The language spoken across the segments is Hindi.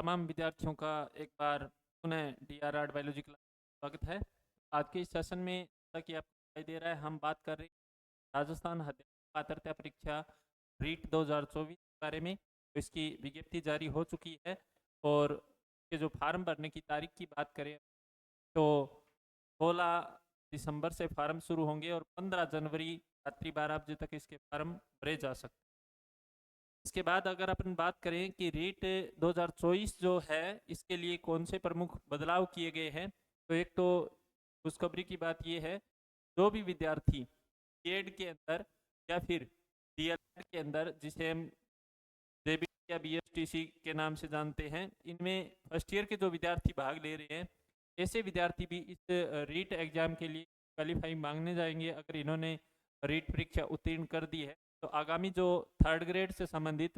तमाम विद्यार्थियों का एक बार पुनः DRR बायोलॉजी क्लास में स्वागत है। आज के इस सेशन में जैसा कि आपको दिखाई दे रहा है, हम बात कर रहे हैं राजस्थान अध्यापक पात्रता परीक्षा रीट 2024 के बारे में। तो इसकी विज्ञप्ति जारी हो चुकी है और इसके जो फार्म भरने की तारीख की बात करें तो 16 दिसंबर से फार्म शुरू होंगे और 15 जनवरी रात्रि 12 बजे तक इसके फार्म भरे जा सकते हैं। इसके बाद अगर अपन बात करें कि रीट 2024 जो है इसके लिए कौन से प्रमुख बदलाव किए गए हैं, तो एक तो खुशखबरी की बात ये है, जो भी विद्यार्थी बीएड के अंदर या फिर डीएलएड के अंदर, जिसे हम जेबीटी या बीएसटीसी के नाम से जानते हैं, इनमें फर्स्ट ईयर के जो विद्यार्थी भाग ले रहे हैं, ऐसे विद्यार्थी भी इस रीट एग्जाम के लिए क्वालिफाई मांगने जाएंगे। अगर इन्होंने रीट परीक्षा उत्तीर्ण कर दी है तो आगामी जो थर्ड ग्रेड से संबंधित,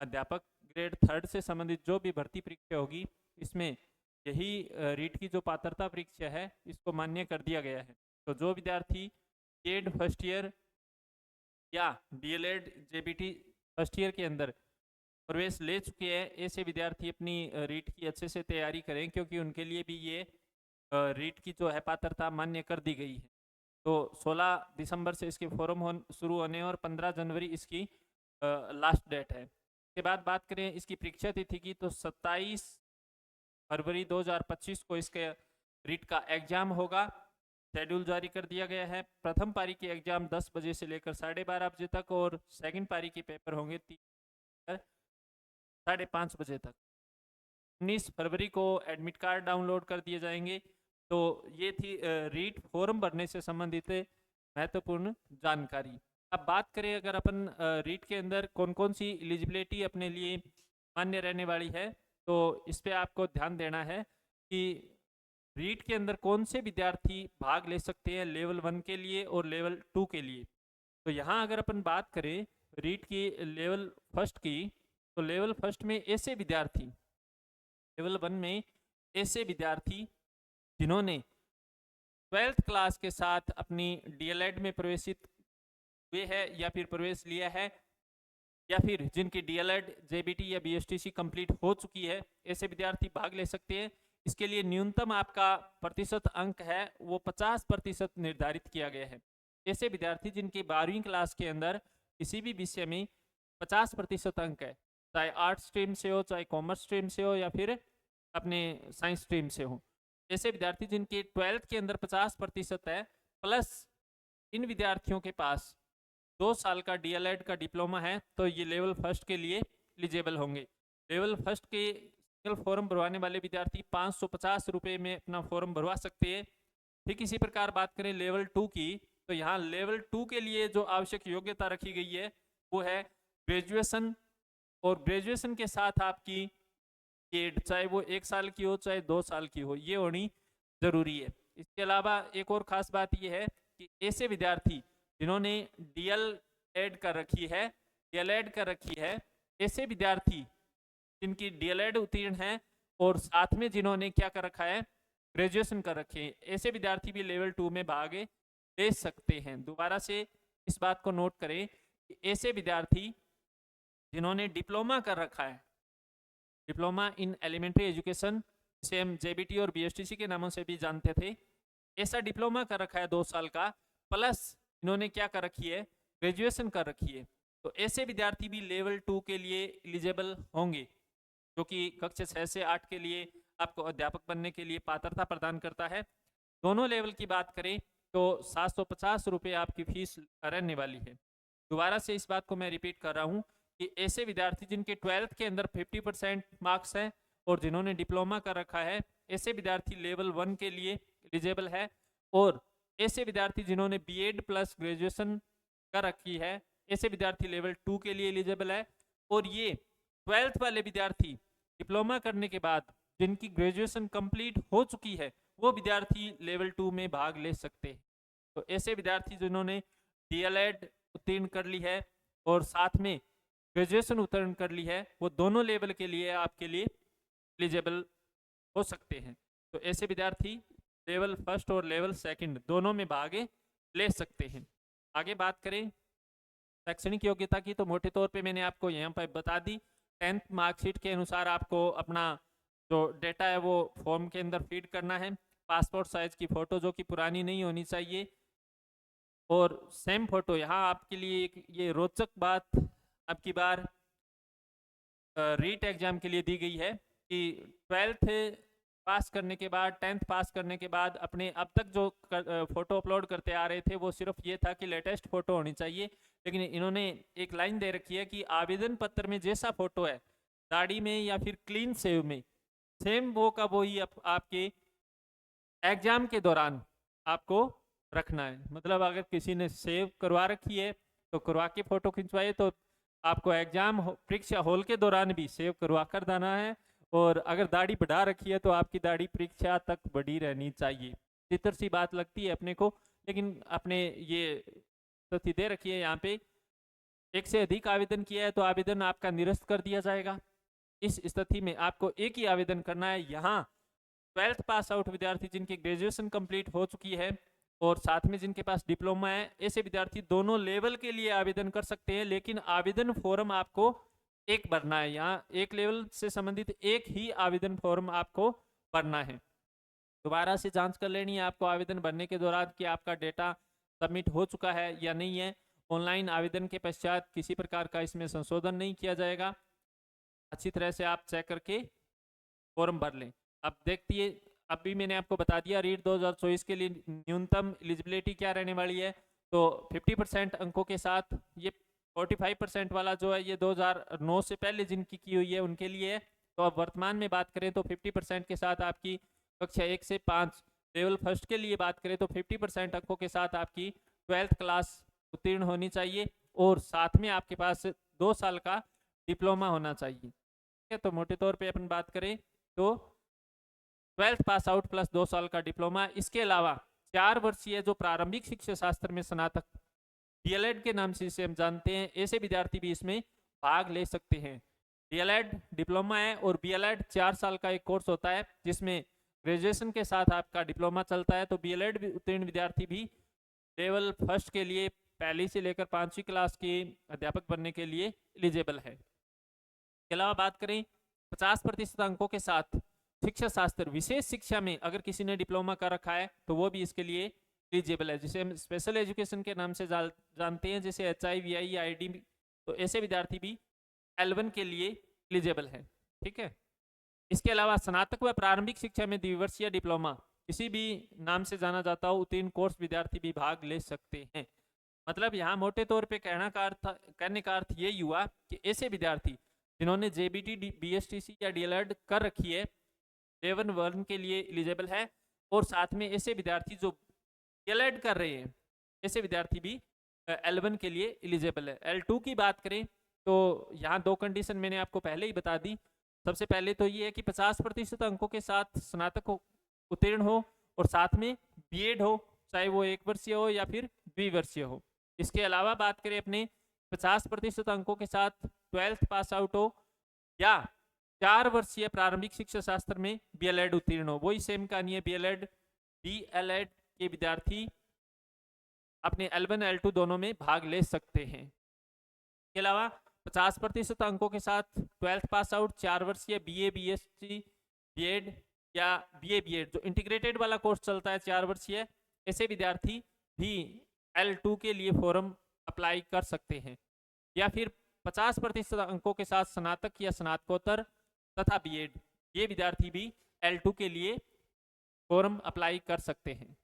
अध्यापक ग्रेड थर्ड से संबंधित जो भी भर्ती परीक्षा होगी, इसमें यही रीट की जो पात्रता परीक्षा है इसको मान्य कर दिया गया है। तो जो विद्यार्थी बीएड फर्स्ट ईयर या डीएलएड जेबीटी फर्स्ट ईयर के अंदर प्रवेश ले चुके हैं, ऐसे विद्यार्थी अपनी रीट की अच्छे से तैयारी करें, क्योंकि उनके लिए भी ये रीट की जो है पात्रता मान्य कर दी गई है। तो 16 दिसंबर से इसके फॉर्म शुरू होने और 15 जनवरी इसकी लास्ट डेट है। इसके बाद बात करें इसकी परीक्षा तिथि की, तो 27 फरवरी 2025 को इसके रीट का एग्जाम होगा। शेड्यूल जारी कर दिया गया है। प्रथम पारी के एग्जाम 10 बजे से लेकर 12:30 बजे तक और सेकंड पारी के पेपर होंगे 5:30 बजे तक। 19 फरवरी को एडमिट कार्ड डाउनलोड कर दिए जाएंगे। तो ये थी रीट फॉर्म भरने से संबंधित महत्वपूर्ण जानकारी। अब बात करें अगर अपन रीट के अंदर कौन कौन सी एलिजिबिलिटी अपने लिए मान्य रहने वाली है, तो इस पे आपको ध्यान देना है कि रीट के अंदर कौन से विद्यार्थी भाग ले सकते हैं लेवल 1 के लिए और लेवल 2 के लिए। तो यहाँ अगर अपन बात करें रीट की लेवल फर्स्ट की, तो लेवल फर्स्ट में ऐसे विद्यार्थी, लेवल 1 में ऐसे विद्यार्थी जिन्होंने 12th क्लास के साथ अपनी डीएलएड में प्रवेशित हुए हैं या फिर प्रवेश लिया है, या फिर जिनकी डीएलएड जेबीटी या बीएसटीसी कंप्लीट हो चुकी है, ऐसे विद्यार्थी भाग ले सकते हैं। इसके लिए न्यूनतम आपका प्रतिशत अंक है वो 50% निर्धारित किया गया है। ऐसे विद्यार्थी जिनकी 12वीं क्लास के अंदर किसी भी विषय में 50% अंक है, चाहे आर्ट्स स्ट्रीम से हो, चाहे कॉमर्स स्ट्रीम से हो, या फिर अपने साइंस स्ट्रीम से हो, ऐसे विद्यार्थी जिनके 12th के अंदर 50% है, प्लस इन विद्यार्थियों के पास 2 साल का डीएलएड का डिप्लोमा है, तो ये लेवल फर्स्ट के लिए एलिजिबल होंगे। लेवल फर्स्ट के सिंगल फॉर्म भरवाने वाले विद्यार्थी 550 रुपये में अपना फॉर्म भरवा सकते हैं। ठीक इसी प्रकार बात करें लेवल 2 की, तो यहाँ लेवल 2 के लिए जो आवश्यक योग्यता रखी गई है वो है ग्रेजुएशन, और ग्रेजुएशन के साथ आपकी एड, चाहे वो 1 साल की हो चाहे 2 साल की हो, ये होनी जरूरी है। इसके अलावा एक और खास बात यह है कि ऐसे विद्यार्थी जिन्होंने डीएलएड कर रखी है, डीएलएड कर रखी है, ऐसे विद्यार्थी जिनकी डीएलएड उत्तीर्ण है और साथ में जिन्होंने क्या कर रखा है, ग्रेजुएशन कर रखे हैं, ऐसे विद्यार्थी भी लेवल 2 में भाग ले सकते हैं। दोबारा से इस बात को नोट करें कि ऐसे विद्यार्थी जिन्होंने डिप्लोमा कर रखा है, डिप्लोमा इन एलिमेंट्री एजुकेशन, जिसे हम जेबीटी और बीएसटीसी के नामों से भी जानते थे, ऐसा डिप्लोमा कर रखा है 2 साल का, प्लस इन्होंने क्या कर रखी है, ग्रेजुएशन कर रखी है, तो ऐसे विद्यार्थी भी लेवल 2 के लिए एलिजिबल होंगे, जो कि कक्षा 6 से 8 के लिए आपको अध्यापक बनने के लिए पात्रता प्रदान करता है। दोनों लेवल की बात करें तो 750 रुपये आपकी फीस रहने वाली है। दोबारा से इस बात को मैं रिपीट कर रहा हूँ कि ऐसे विद्यार्थी जिनके 12th के अंदर 50% मार्क्स हैं और जिन्होंने डिप्लोमा कर रखा है, ऐसे विद्यार्थी लेवल 1 के लिए एलिजिबल है, और ऐसे विद्यार्थी जिन्होंने बीएड प्लस ग्रेजुएशन कर रखी है, ऐसे विद्यार्थी लेवल 2 के लिए एलिजिबल है। और ये 12th वाले विद्यार्थी डिप्लोमा करने के बाद जिनकी ग्रेजुएशन कंप्लीट हो चुकी है, वो विद्यार्थी लेवल 2 में भाग ले सकते हैं। तो ऐसे विद्यार्थी जिन्होंने डीएलएड उत्तीर्ण कर ली है और साथ में ग्रेजुएशन उत्तीर्ण कर ली है, वो दोनों लेवल के लिए आपके लिए एलिजिबल हो सकते हैं। तो ऐसे विद्यार्थी लेवल फर्स्ट और लेवल सेकंड दोनों में भाग ले सकते हैं। आगे बात करें शैक्षणिक योग्यता की, तो मोटे तौर पे मैंने आपको यहाँ पर बता दी। 10th मार्कशीट के अनुसार आपको अपना जो डेटा है वो फॉर्म के अंदर फीड करना है। पासपोर्ट साइज की फ़ोटो जो कि पुरानी नहीं होनी चाहिए, और सेम फ़ोटो यहाँ आपके लिए एक ये रोचक बात आपकी बार रीट एग्जाम के लिए दी गई है कि 12th पास करने के बाद, 10th पास करने के बाद अपने अब तक जो फोटो अपलोड करते आ रहे थे वो सिर्फ ये था कि लेटेस्ट फोटो होनी चाहिए, लेकिन इन्होंने एक लाइन दे रखी है कि आवेदन पत्र में जैसा फोटो है दाढ़ी में या फिर क्लीन सेव में, सेम वो का वो ही आपके एग्जाम के दौरान आपको रखना है। मतलब अगर किसी ने सेव करवा रखी है तो करवा के फोटो खिंचवाइए, तो आपको एग्जाम परीक्षा हॉल के दौरान भी सेव करवा कर देना है। और अगर दाढ़ी बढ़ा रखी है तो आपकी दाढ़ी परीक्षा तक बढ़ी रहनी चाहिए। चित्र सी बात लगती है अपने को, लेकिन अपने ये स्थिति दे रखी है यहाँ पे, एक से अधिक आवेदन किया है तो आवेदन आपका निरस्त कर दिया जाएगा। इस स्थिति में आपको एक ही आवेदन करना है। यहाँ 12th पास आउट विद्यार्थी जिनकी ग्रेजुएशन कंप्लीट हो चुकी है और साथ में जिनके पास डिप्लोमा है, ऐसे विद्यार्थी दोनों लेवल के लिए आवेदन कर सकते हैं, लेकिन आवेदन फॉर्म आपको एक भरना है। यहाँ एक लेवल से संबंधित एक ही आवेदन फॉर्म आपको भरना है। दोबारा से जांच कर लेनी है आपको आवेदन भरने के दौरान कि आपका डेटा सबमिट हो चुका है या नहीं है। ऑनलाइन आवेदन के पश्चात किसी प्रकार का इसमें संशोधन नहीं किया जाएगा। अच्छी तरह से आप चेक करके फॉर्म भर लें। अब देखिए, अभी मैंने आपको बता दिया रीट 2024 के लिए न्यूनतम एलिजिबिलिटी क्या रहने वाली है। तो 50% अंकों के साथ, ये 45% वाला जो है ये 2009 से पहले जिनकी की हुई है उनके लिए है। तो अब वर्तमान में बात करें तो 50% के साथ आपकी कक्षा 1 से 5 लेवल फर्स्ट के लिए बात करें तो 50% अंकों के साथ आपकी 12th क्लास उत्तीर्ण होनी चाहिए, और साथ में आपके पास 2 साल का डिप्लोमा होना चाहिए। ठीक है, तो मोटे तौर पे अपन बात करें तो 12th पास आउट प्लस 2 साल का डिप्लोमा। इसके अलावा 4 वर्षीय जो प्रारंभिक शिक्षा शास्त्र में स्नातक डीएलएड के नाम से इसे हम जानते हैं, ऐसे विद्यार्थी भी इसमें भाग ले सकते हैं। डीएलएड डिप्लोमा है और बीएलएड 4 साल का एक कोर्स होता है जिसमें ग्रेजुएशन के साथ आपका डिप्लोमा चलता है। तो बीएलएड उत्तीर्ण विद्यार्थी भी लेवल फर्स्ट के लिए पहली से लेकर 5वीं क्लास के अध्यापक बनने के लिए एलिजिबल है। इसके अलावा बात करें 50% अंकों के साथ शिक्षा शास्त्र विशेष शिक्षा में अगर किसी ने डिप्लोमा कर रखा है तो वो भी इसके लिए एलिजिबल है, जिसे हम स्पेशल एजुकेशन के नाम से जानते हैं, जैसे HIVI ID। तो ऐसे विद्यार्थी भी L1 के लिए एलिजिबल है। ठीक है, इसके अलावा स्नातक व प्रारंभिक शिक्षा में द्विवर्षीय डिप्लोमा किसी भी नाम से जाना जाता हो उत्तीर्ण कोर्स विद्यार्थी भी भाग ले सकते हैं। मतलब यहाँ मोटे तौर पे कहने का अर्थ ये हुआ कि ऐसे विद्यार्थी जिन्होंने JBT BSTC या DLED कर रखी है लेवल 1 के लिए एलिजिबल है, और साथ में ऐसे विद्यार्थी जो DLED कर रहे हैं ऐसे विद्यार्थी भी L1 के लिए एलिजिबल है। L2 की बात करें तो यहाँ 2 कंडीशन मैंने आपको पहले ही बता दी। सबसे पहले तो ये है कि 50% अंकों के साथ स्नातक उत्तीर्ण हो और साथ में बीएड हो, चाहे वो 1 वर्षीय हो या फिर द्विवर्षीय हो। इसके अलावा बात करें अपने 50% अंकों के साथ 12th पास आउट हो या 4 वर्षीय प्रारंभिक शिक्षा शास्त्र में बीएलएड उत्तीर्ण हो। वही सेम कहानी है, बीएलएड डीएलएड के विद्यार्थी अपने L1 L2 दोनों में भाग ले सकते हैं। इसके अलावा 50% अंकों के साथ 12th पास आउट 4 वर्षीय BA BSc बीएड या BA बीएड जो इंटीग्रेटेड वाला कोर्स चलता है 4 वर्षीय, ऐसे विद्यार्थी भी L2 के लिए फॉर्म अप्लाई कर सकते हैं। या फिर 50% अंकों के साथ स्नातक या स्नातकोत्तर तथा बीएड, ये विद्यार्थी भी L2 के लिए फॉर्म अप्लाई कर सकते हैं।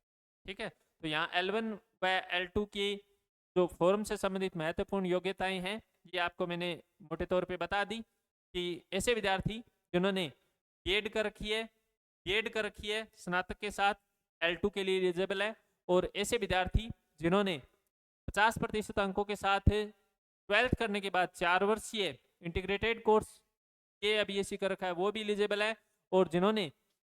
ठीक है, तो यहाँ L1 व L2 की जो फॉर्म से संबंधित महत्वपूर्ण योग्यताएं हैं ये आपको मैंने मोटे तौर पे बता दी कि ऐसे विद्यार्थी जिन्होंने बीएड कर रखी है स्नातक के साथ L2 के लिए एलिजिबल है, और ऐसे विद्यार्थी जिन्होंने 50% अंकों के साथ 12th करने के बाद 4 वर्षीय इंटीग्रेटेड कोर्स ये BSc कर रखा है वो भी एलिजिबल है, और जिन्होंने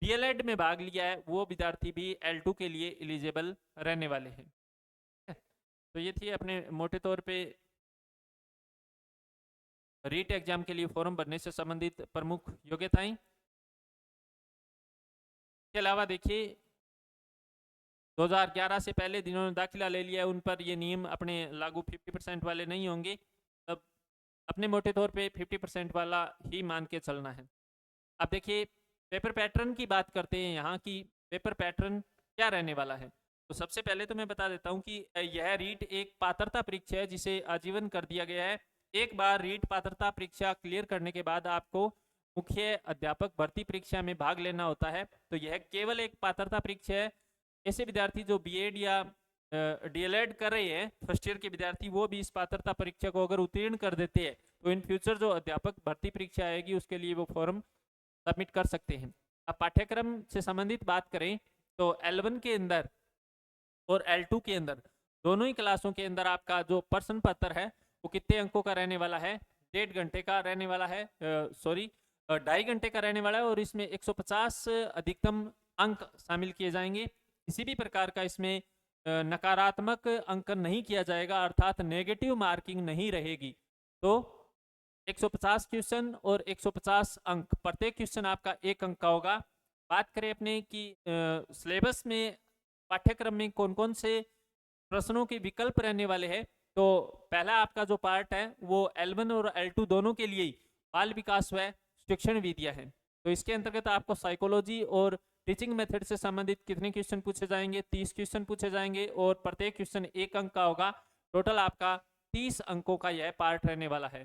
डीएलएड में भाग लिया है वो विद्यार्थी भी L2 के लिए एलिजिबल रहने वाले हैं। तो ये थी अपने मोटे तौर पे रीट एग्जाम के लिए फॉर्म भरने से संबंधित प्रमुख योग्यताएं। इसके अलावा देखिए 2011 से पहले जिन्होंने दाखिला ले लिया है उन पर ये नियम अपने लागू 50% वाले नहीं होंगे। अब अपने मोटे तौर पे 50% वाला ही मान के चलना है। अब देखिए पेपर पैटर्न की बात करते हैं यहाँ की पेपर पैटर्न क्या रहने वाला है। तो सबसे पहले तो मैं बता देता हूँ कि यह रीट एक पात्रता परीक्षा है जिसे आजीवन कर दिया गया है। एक बार रीट पात्रता परीक्षा क्लियर करने के बाद आपको मुख्य अध्यापक भर्ती परीक्षा में भाग लेना होता है। तो यह केवल एक पात्रता परीक्षा है। ऐसे विद्यार्थी जो बीएड या डीएलएड कर रहे हैं फर्स्ट ईयर के विद्यार्थी, वो भी इस पात्रता परीक्षा को अगर उत्तीर्ण कर देते हैं तो इन फ्यूचर जो अध्यापक भर्ती परीक्षा आएगी उसके लिए वो फॉर्म सबमिट कर सकते हैं। अब पाठ्यक्रम से संबंधित बात करें तो L1 के अंदर और L2 के अंदर दोनों ही क्लासों के अंदर आपका जो प्रश्न पत्र है वो कितने अंकों का रहने वाला है? 1.5 घंटे का रहने वाला है, सॉरी 2.5 घंटे का रहने वाला है और इसमें 150 अधिकतम अंक शामिल किए जाएंगे। किसी भी प्रकार का इसमें नकारात्मक अंकन नहीं किया जाएगा, अर्थात नेगेटिव मार्किंग नहीं रहेगी। तो 150 क्वेश्चन और 150 अंक, प्रत्येक क्वेश्चन आपका 1 अंक का होगा। बात करें अपने कि सिलेबस में पाठ्यक्रम में कौन कौन से प्रश्नों के विकल्प रहने वाले हैं, तो पहला आपका जो पार्ट है वो L1 और L2 दोनों के लिए बाल विकास व शिक्षण विधियां हैं। तो इसके अंतर्गत आपको साइकोलॉजी और टीचिंग मेथड से संबंधित कितने क्वेश्चन पूछे जाएंगे? 30 क्वेश्चन पूछे जाएंगे और प्रत्येक क्वेश्चन 1 अंक का होगा। टोटल आपका 30 अंकों का यह पार्ट रहने वाला है।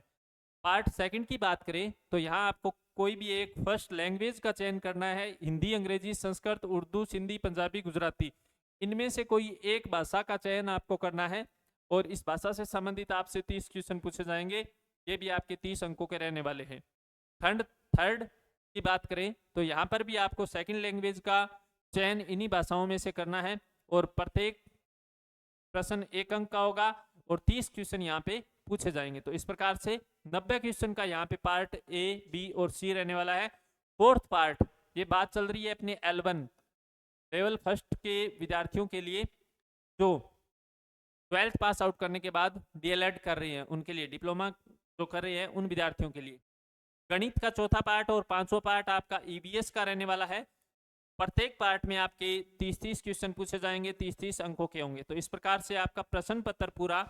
पार्ट सेकंड की बात करें तो यहाँ आपको कोई भी एक फर्स्ट लैंग्वेज का चयन करना है। हिंदी, अंग्रेजी, संस्कृत, उर्दू, सिंधी, पंजाबी, गुजराती, इनमें से कोई एक भाषा का चयन आपको करना है और इस भाषा से संबंधित आपसे 30 क्वेश्चन पूछे जाएंगे। ये भी आपके 30 अंकों के रहने वाले हैं। थर्ड की बात करें तो यहाँ पर भी आपको सेकंड लैंग्वेज का चयन इन्हीं भाषाओं में से करना है और प्रत्येक प्रश्न 1 अंक का होगा और 30 क्वेश्चन यहाँ पे पूछे जाएंगे। तो इस प्रकार से 90 क्वेश्चन का यहाँ पे पार्ट ए, बी और सी रहने वाला है। फोर्थ पार्ट, ये बात चल रही है अपने L1 लेवल फर्स्ट के विद्यार्थियों के लिए जो 12th पास आउट करने के बाद डीएलएड कर रहे हैं, उनके लिए, डिप्लोमा जो कर रहे हैं उन विद्यार्थियों के लिए। गणित का चौथा पार्ट और 5वां पार्ट आपका ईवीएस का रहने वाला है। प्रत्येक पार्ट में आपके 30-30 क्वेश्चन पूछे जाएंगे, 30-30 अंकों के होंगे। तो इस प्रकार से आपका प्रश्न पत्र पूरा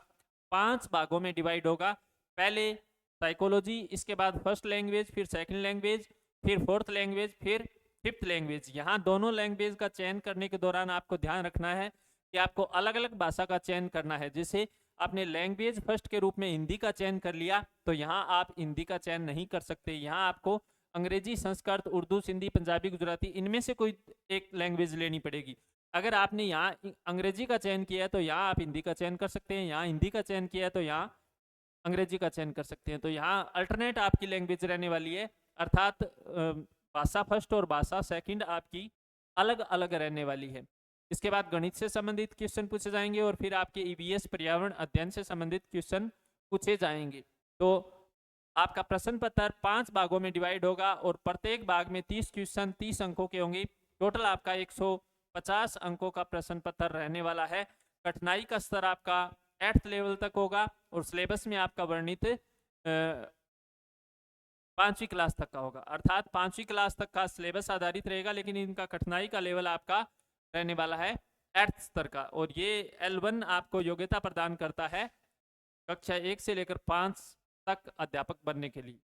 5 भागों में डिवाइड होगा। पहले साइकोलॉजी, इसके बाद फर्स्ट लैंग्वेज, फिर सेकंड लैंग्वेज, फिर फोर्थ लैंग्वेज, फिर फिफ्थ लैंग्वेज। यहाँ दोनों लैंग्वेज का चयन करने के दौरान आपको ध्यान रखना है कि आपको अलग अलग भाषा का चयन करना है। जैसे आपने लैंग्वेज फर्स्ट के रूप में हिंदी का चयन कर लिया तो यहाँ आप हिंदी का चयन नहीं कर सकते। यहाँ आपको अंग्रेजी, संस्कृत, उर्दू, सिंधी, पंजाबी, गुजराती, इनमें से कोई एक लैंग्वेज लेनी पड़ेगी। अगर आपने यहाँ अंग्रेजी का चयन किया है तो यहाँ आप हिंदी का चयन कर सकते हैं, यहाँ हिंदी का चयन किया है तो यहाँ अंग्रेजी का चयन कर सकते हैं। तो यहाँ अल्टरनेट आपकी लैंग्वेज रहने वाली है, अर्थात भाषा फर्स्ट और भाषा सेकंड आपकी अलग अलग रहने वाली है। इसके बाद गणित से संबंधित क्वेश्चन पूछे जाएंगे और फिर आपके ईवीएस पर्यावरण अध्ययन से संबंधित क्वेश्चन पूछे जाएंगे। तो आपका प्रश्न पत्र 5 भागों में डिवाइड होगा और प्रत्येक भाग में 30 क्वेश्चन 30 अंकों के होंगे। टोटल आपका 150 अंकों का प्रश्न पत्र रहने वाला है। कठिनाई का स्तर आपका 8th लेवल तक होगा और सिलेबस में आपका वर्णित 5वीं क्लास तक का होगा, अर्थात 5वीं क्लास तक का सिलेबस आधारित रहेगा, लेकिन इनका कठिनाई का लेवल आपका रहने वाला है 8th स्तर का। और ये L1 आपको योग्यता प्रदान करता है कक्षा 1 से लेकर 5 तक अध्यापक बनने के लिए।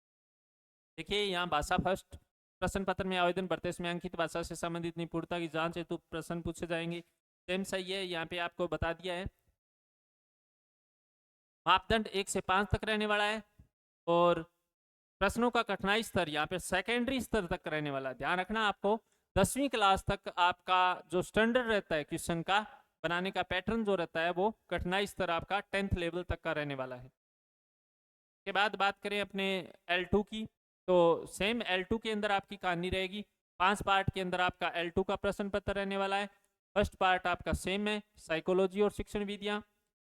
देखिए यहाँ भाषा फर्स्ट प्रश्न पत्र में आवेदन भरते समय अंकित भाषा से संबंधित निपुणता की जांच हेतु प्रश्न पूछे जाएंगे। सेम सही है, यहाँ पे आपको बता दिया है। मापदंड 1 से 5 तक रहने वाला है और प्रश्नों का कठिनाई स्तर यहाँ पे सेकेंडरी स्तर तक रहने वाला है। ध्यान रखना आपको 10वीं क्लास तक आपका जो स्टैंडर्ड रहता है क्वेश्चन का बनाने का पैटर्न जो रहता है वो कठिनाई स्तर आपका 10th लेवल तक का रहने वाला है। के बाद बात करें अपने L2 की, तो सेम L2 के अंदर आपकी कहानी रहेगी। 5 पार्ट के अंदर आपका L2 का प्रश्न पत्र रहने वाला है। फर्स्ट पार्ट आपका सेम है, साइकोलॉजी और शिक्षण विधियां।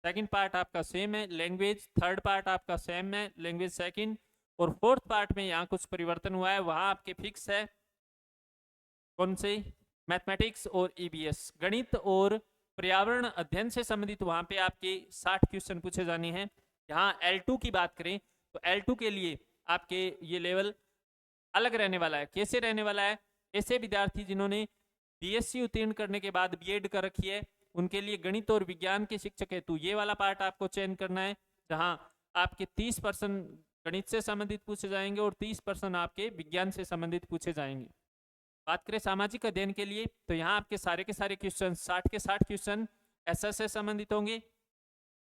सेकंड पार्ट आपका सेम है, लैंग्वेज। थर्ड पार्ट आपका सेम है, लैंग्वेज सेकंड। और फोर्थ पार्ट में यहाँ कुछ परिवर्तन हुआ है, वहाँ आपके फिक्स है कौन से, मैथमेटिक्स और ईवीएस, गणित और पर्यावरण अध्ययन से संबंधित वहाँ पे आपके 60 क्वेश्चन पूछे जाने हैं। यहाँ L2 की बात करें तो L2 के लिए आपके ये लेवल अलग रहने वाला है। कैसे रहने वाला है? ऐसे विद्यार्थी जिन्होंने बीएससी उत्तीर्ण करने के बाद बीएड कर रखी है उनके लिए गणित और विज्ञान के शिक्षक हेतु ये वाला पार्ट आपको चयन करना है, जहाँ आपके 30% गणित से संबंधित पूछे जाएंगे और 30% आपके विज्ञान से संबंधित पूछे जाएंगे। बात करें सामाजिक अध्ययन के लिए तो यहाँ आपके सारे के सारे क्वेश्चन 60 के 60 क्वेश्चन एसएस से संबंधित होंगे।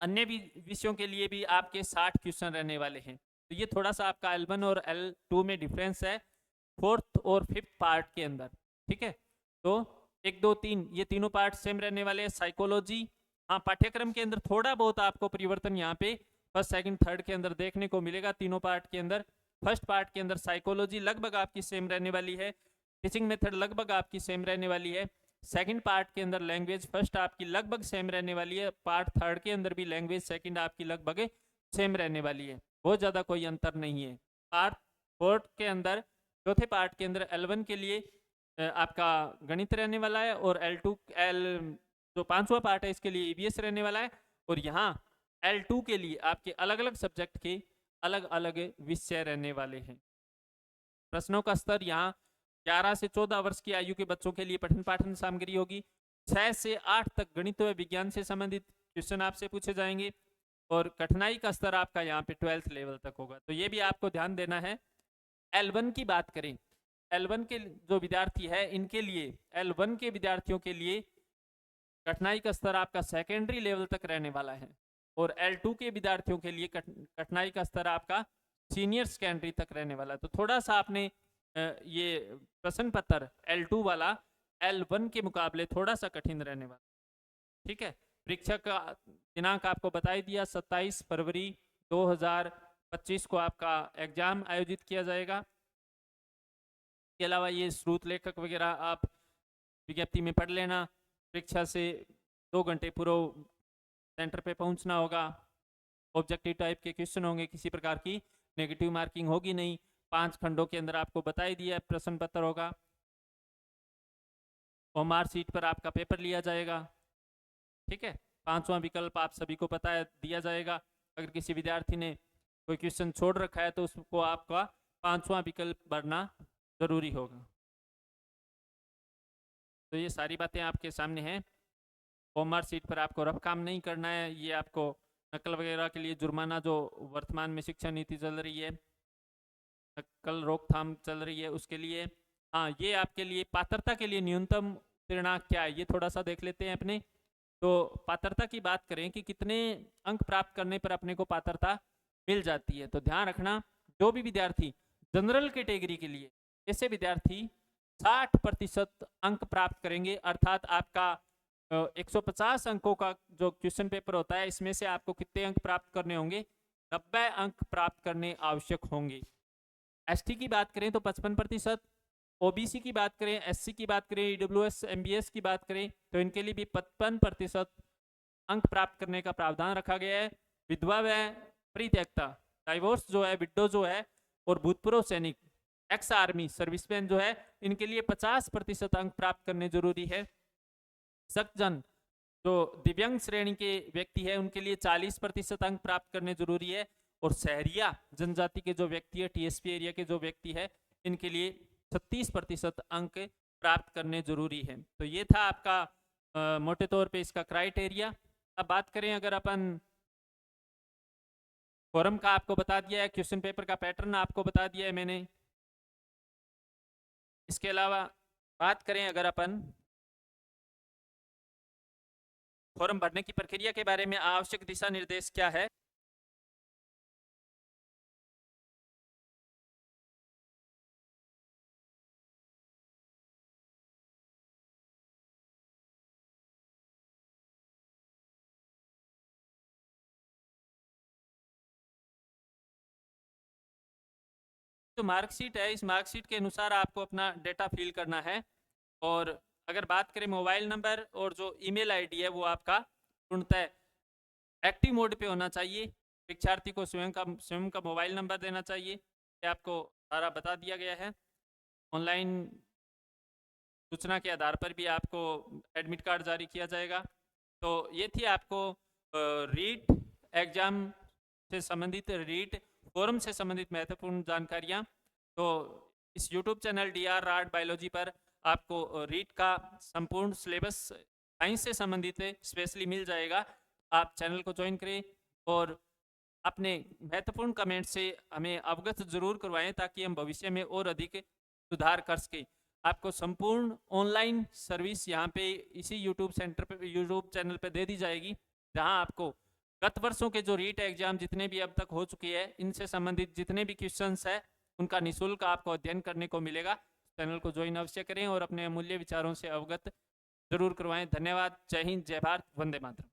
अन्य विषयों के लिए भी आपके 60 क्वेश्चन रहने वाले हैं। तो ये थोड़ा सा आपका L1 और L2 में डिफरेंस है फोर्थ और फिफ्थ पार्ट के अंदर, ठीक है। तो 1 2 3 ये तीनों पार्ट सेम रहने वाले हैं। साइकोलॉजी, हाँ पाठ्यक्रम के अंदर थोड़ा बहुत आपको परिवर्तन यहाँ पे फर्स्ट सेकंड थर्ड के अंदर देखने को मिलेगा तीनों पार्ट के अंदर। फर्स्ट पार्ट के अंदर साइकोलॉजी लगभग आपकी सेम रहने वाली है, टीचिंग मेथड लगभग आपकी सेम रहने वाली है। सेकंड पार्ट के अंदर लैंग्वेज फर्स्ट आपकी लगभग सेम रहने वाली है, पार्ट थर्ड के अंदर भी लैंग्वेज सेकंड आपकी लगभग सेम रहने वाली है, बहुत ज़्यादा कोई अंतर नहीं है। पार्ट फोर्थ के अंदर चौथे पार्ट के अंदर L1 के लिए आपका गणित रहने वाला है और L2 जो पांचवा पार्ट है इसके लिए EVS रहने वाला है। और यहाँ L2 के लिए आपके अलग अलग सब्जेक्ट के अलग अलग विषय रहने वाले हैं। प्रश्नों का स्तर यहाँ 11 से 14 वर्ष की आयु के बच्चों के लिए पठन पाठन सामग्री होगी। 6 से 8 तक गणित व विज्ञान से संबंधित क्वेश्चन आपसे पूछे जाएंगे और कठिनाई का स्तर आपका यहाँ पे 12th लेवल तक होगा। तो ये भी आपको ध्यान देना है। L1 की बात करें, L1 के जो विद्यार्थी है इनके लिए L1 के विद्यार्थियों के लिए कठिनाई का स्तर आपका सेकेंडरी लेवल तक रहने वाला है और L2 के विद्यार्थियों के लिए कठिनाई का स्तर आपका सीनियर सेकेंडरी तक रहने वाला है। तो थोड़ा सा आपने ये प्रश्न पत्र L2 वाला L1 के मुकाबले थोड़ा सा कठिन रहने वाला, ठीक है। परीक्षा का दिनांक आपको बताई दिया 27 फरवरी 2025 को आपका एग्जाम आयोजित किया जाएगा। इसके अलावा ये स्रोत लेखक वगैरह आप विज्ञप्ति में पढ़ लेना। परीक्षा से 2 घंटे पूर्व सेंटर पे पहुंचना होगा। ऑब्जेक्टिव टाइप के क्वेश्चन होंगे, किसी प्रकार की नेगेटिव मार्किंग होगी नहीं। 5 खंडों के अंदर आपको बताई दिया प्रश्न पत्र होगा। OMR सीट पर आपका पेपर लिया जाएगा, ठीक है। 5वां विकल्प आप सभी को पता है दिया जाएगा। अगर किसी विद्यार्थी ने कोई क्वेश्चन छोड़ रखा है तो उसको आपका 5वां विकल्प भरना जरूरी होगा। तो ये सारी बातें आपके सामने हैं। OMR सीट पर आपको रफ काम नहीं करना है। ये आपको नकल वगैरह के लिए जुर्माना जो वर्तमान में शिक्षा नीति चल रही है, नकल रोकथाम चल रही है, उसके लिए हाँ ये आपके लिए पात्रता के लिए न्यूनतम उत्तीर्णांक क्या है ये थोड़ा सा देख लेते हैं अपने। तो पात्रता की बात करें कि कितने अंक प्राप्त करने पर अपने को पात्रता मिल जाती है, तो ध्यान रखना जो भी विद्यार्थी जनरल कैटेगरी के लिए ऐसे विद्यार्थी 60% अंक प्राप्त करेंगे, अर्थात आपका 150 अंकों का जो क्वेश्चन पेपर होता है इसमें से आपको कितने अंक प्राप्त करने होंगे, 90 अंक प्राप्त करने आवश्यक होंगे। ST की बात करें तो 55%, OBC की बात करें, SC की बात करें, EWS MBS की बात करें तो इनके लिए भी 55% अंक प्राप्त करने का प्रावधान रखा गया है। विधवा व परित्यक्ता डाइवोर्स जो है, विडो जो है और भूतपूर्व सैनिक एक्स आर्मी सर्विसमैन जो है इनके लिए 50% अंक प्राप्त करने जरूरी है। सख्तजन जो दिव्यांग श्रेणी के व्यक्ति है उनके लिए 40% अंक प्राप्त करने जरूरी है और शहरिया जनजाति के जो व्यक्ति है TSP एरिया के जो व्यक्ति है इनके लिए 36% अंक प्राप्त करने जरूरी है। तो ये था आपका मोटे तौर पे इसका क्राइटेरिया। अब बात करें अगर अपन फॉरम का आपको बता दिया है, क्वेश्चन पेपर का पैटर्न आपको बता दिया है मैंने। इसके अलावा बात करें अगर अपन फॉर्म भरने की प्रक्रिया के बारे में, आवश्यक दिशा निर्देश क्या है। तो मार्कशीट है, इस मार्कशीट के अनुसार आपको अपना डेटा फिल करना है। और अगर बात करें मोबाइल नंबर और जो ईमेल आईडी है वो आपका पूर्णतः एक्टिव मोड पे होना चाहिए। परीक्षार्थी को स्वयं का मोबाइल नंबर देना चाहिए, ये आपको सारा बता दिया गया है। ऑनलाइन सूचना के आधार पर भी आपको एडमिट कार्ड जारी किया जाएगा। तो ये थी आपको रीट एग्जाम से संबंधित, रीट फॉरम से संबंधित महत्वपूर्ण जानकारियाँ। तो इस YouTube channel DR art biology पर आपको रीट का संपूर्ण सिलेबस साइंस से संबंधित स्पेशली मिल जाएगा। आप चैनल को ज्वाइन करें और अपने महत्वपूर्ण कमेंट से हमें अवगत जरूर करवाएं, ताकि हम भविष्य में और अधिक सुधार कर सकें। आपको संपूर्ण ऑनलाइन सर्विस यहाँ पे इसी यूट्यूब सेंटर पे, यूट्यूब चैनल पे दे दी जाएगी, जहाँ आपको गत वर्षों के जो रीट एग्जाम जितने भी अब तक हो चुके हैं, इनसे संबंधित जितने भी क्वेश्चंस है, उनका निःशुल्क आपको अध्ययन करने को मिलेगा। चैनल को ज्वाइन अवश्य करें और अपने अमूल्य विचारों से अवगत जरूर करवाएं। धन्यवाद। जय हिंद, जय भारत, वंदे मातरम।